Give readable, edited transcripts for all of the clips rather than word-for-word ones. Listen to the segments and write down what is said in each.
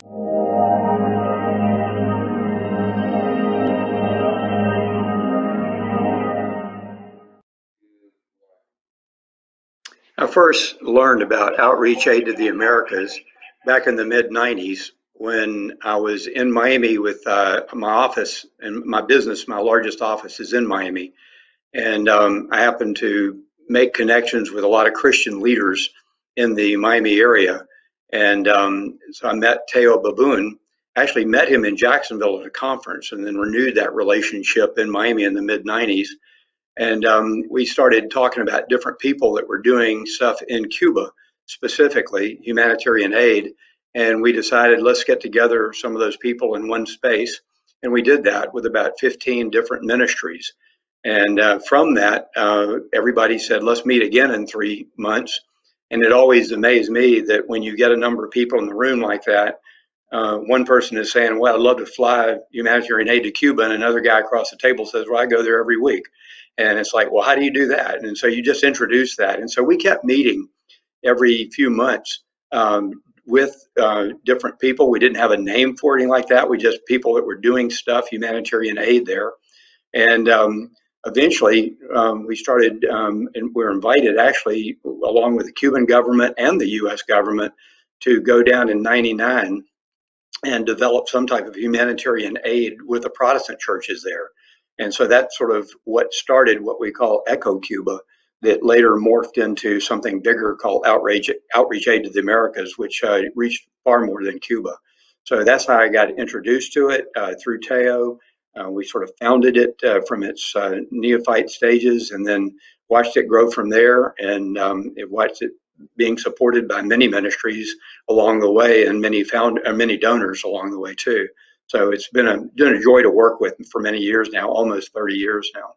I first learned about outreach aid to the Americas back in the mid 90s when I was in Miami with my office and my business. My largest office is in Miami. And I happened to make connections with a lot of Christian leaders in the Miami area. And so I met Teo Baboon, actually met him in Jacksonville at a conference and then renewed that relationship in Miami in the mid 90s. And we started talking about different people that were doing stuff in Cuba, specifically humanitarian aid. And we decided, let's get together some of those people in one space. And we did that with about 15 different ministries. And from that, everybody said, let's meet again in 3 months. And it always amazed me that when you get a number of people in the room like that, one person is saying, well, I'd love to fly humanitarian aid to Cuba. And another guy across the table says, well, I go there every week. And it's like, well, how do you do that? And so you just introduce that. And so we kept meeting every few months with different people. We didn't have a name for anything like that. We just people that were doing stuff, humanitarian aid there. And eventually we started, and we were invited actually, along with the Cuban government and the US government, to go down in '99 and develop some type of humanitarian aid with the Protestant churches there. And so that's sort of what started what we call Echo Cuba, that later morphed into something bigger called Outreach Aid to the Americas, which reached far more than Cuba. So that's how I got introduced to it through Teo. We sort of founded it from its neophyte stages and then watched it grow from there, and it watched it being supported by many ministries along the way and many donors along the way too. So it's been a joy to work with for many years now, almost 30 years now.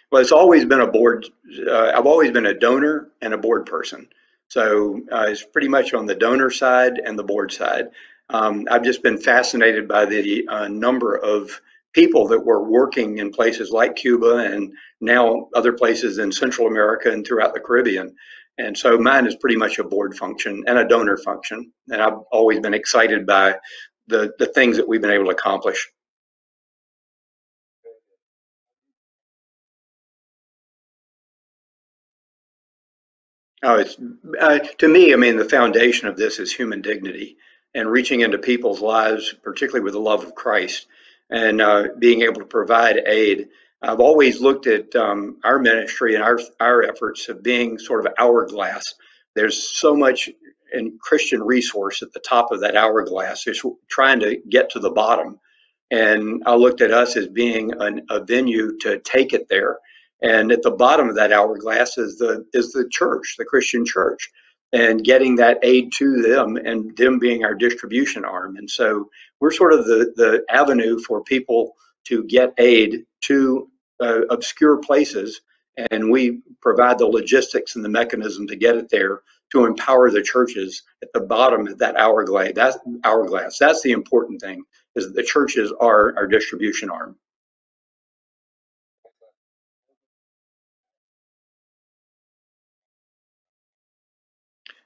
Well, it's always been a board. I've always been a donor and a board person. So it's pretty much on the donor side and the board side. I've just been fascinated by the number of people that were working in places like Cuba and now other places in Central America and throughout the Caribbean. And so mine is pretty much a board function and a donor function. And I've always been excited by the things that we've been able to accomplish. Oh, it's to me, I mean, the foundation of this is human dignity and reaching into people's lives, particularly with the love of Christ, and being able to provide aid. I've always looked at our ministry and our efforts of being sort of hourglass. There's so much in Christian resource at the top of that hourglass. It's trying to get to the bottom, and I looked at us as being a venue to take it there. And at the bottom of that hourglass is the church, the Christian church, and getting that aid to them and them being our distribution arm. And so we're sort of the avenue for people to get aid to obscure places, and we provide the logistics and the mechanism to get it there to empower the churches at the bottom of that hourglass. That's the important thing, is that the churches are our distribution arm.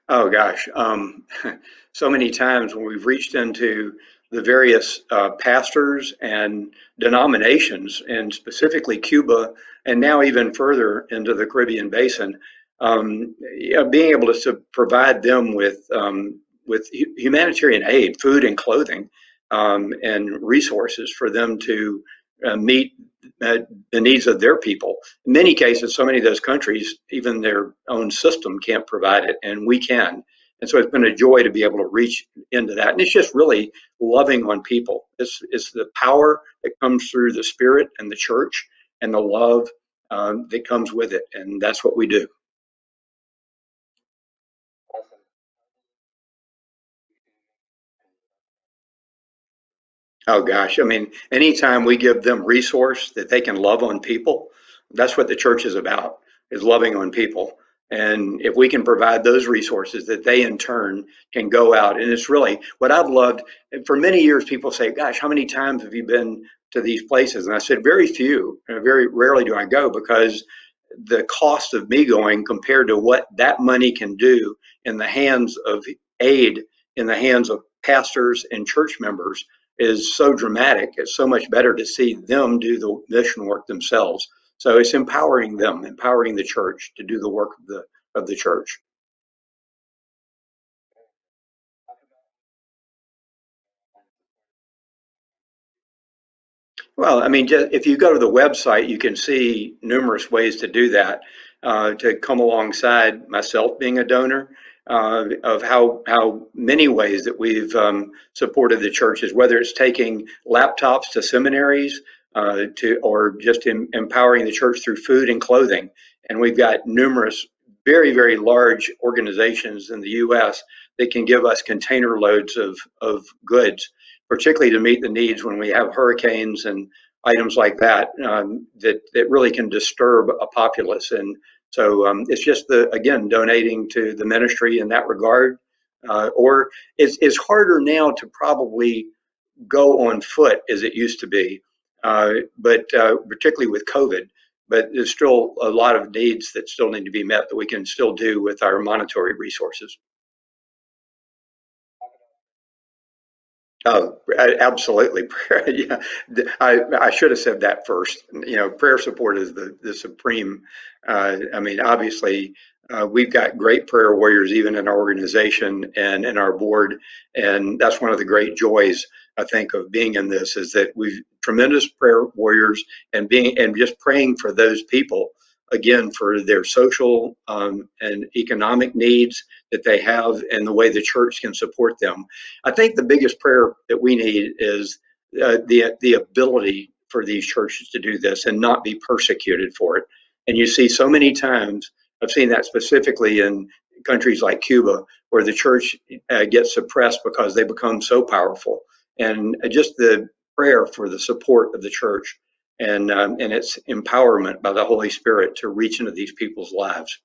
Oh gosh, so many times when we've reached into the various pastors and denominations, and specifically Cuba, and now even further into the Caribbean basin, yeah, being able to provide them with humanitarian aid, food and clothing, and resources for them to meet the needs of their people. In many cases, so many of those countries, even their own system can't provide it, and we can. And so it's been a joy to be able to reach into that. And it's just really loving on people. It's the power that comes through the Spirit and the church and the love that comes with it. And that's what we do. Oh gosh, I mean, anytime we give them resource that they can love on people, that's what the church is about, is loving on people. And if we can provide those resources that they in turn can go out, and it's really what I've loved. And for many years, people say, "Gosh, how many times have you been to these places?" And I said, "Very few. Very rarely do I go because the cost of me going compared to what that money can do in the hands of aid, in the hands of pastors and church members, is so dramatic. It's so much better to see them do the mission work themselves. So it's empowering them, empowering the church to do the work of the church. Well, I mean, just, if you go to the website, you can see numerous ways to do that, to come alongside myself being a donor, of how many ways that we've supported the churches, whether it's taking laptops to seminaries, to or just empowering the church through food and clothing. And we've got numerous very, very large organizations in the U.S. that can give us container loads of goods, particularly to meet the needs when we have hurricanes and items like that, that really can disturb a populace. And so it's just again donating to the ministry in that regard. Or it's harder now to probably go on foot as it used to be, but particularly with COVID. But there's still a lot of needs that still need to be met that we can still do with our monetary resources. Oh, absolutely. Yeah, I should have said that first. You know, prayer support is the supreme. I mean, obviously, we've got great prayer warriors even in our organization and in our board, and that's one of the great joys I think of being in this is that we've tremendous prayer warriors and being and just praying for those people again for their social and economic needs that they have and the way the church can support them. I think the biggest prayer that we need is the ability for these churches to do this and not be persecuted for it. And you see so many times, I've seen that specifically in countries like Cuba, where the church gets suppressed because they become so powerful. And just the prayer for the support of the church and its empowerment by the Holy Spirit to reach into these people's lives.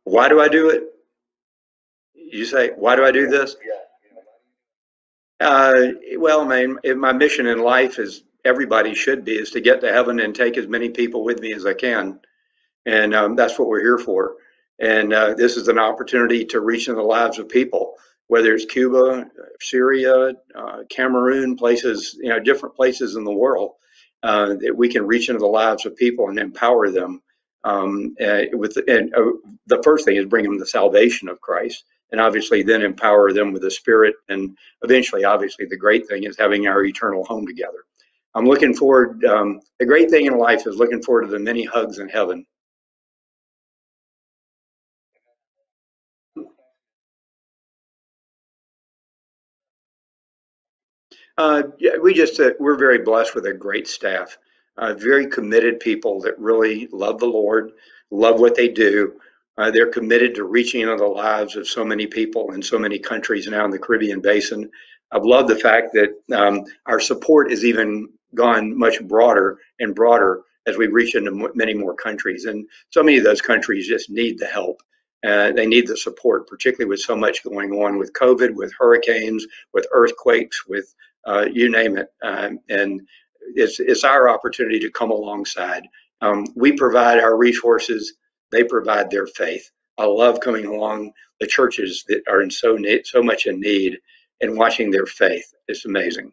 Why do I do it? You say, why do I do this? Well, my mission in life is everybody should be is to get to heaven and take as many people with me as I can, and that's what we're here for. And this is an opportunity to reach into the lives of people, whether it's Cuba, Syria, Cameroon, places, different places in the world, that we can reach into the lives of people and empower them. The first thing is bring them the salvation of Christ, and obviously then empower them with the Spirit, and eventually, obviously, the great thing is having our eternal home together. I'm looking forward. The great thing in life is looking forward to the many hugs in heaven. Yeah, we're very blessed with a great staff, very committed people that really love the Lord, love what they do. They're committed to reaching into the lives of so many people in so many countries now in the Caribbean basin. I've loved the fact that our support has even gone much broader and broader as we reach into many more countries. And so many of those countries just need the help. They need the support, particularly with so much going on with COVID, with hurricanes, with earthquakes, with you name it. And it's our opportunity to come alongside. We provide our resources; they provide their faith. I love coming along the churches that are in so much in need and watching their faith. It's amazing.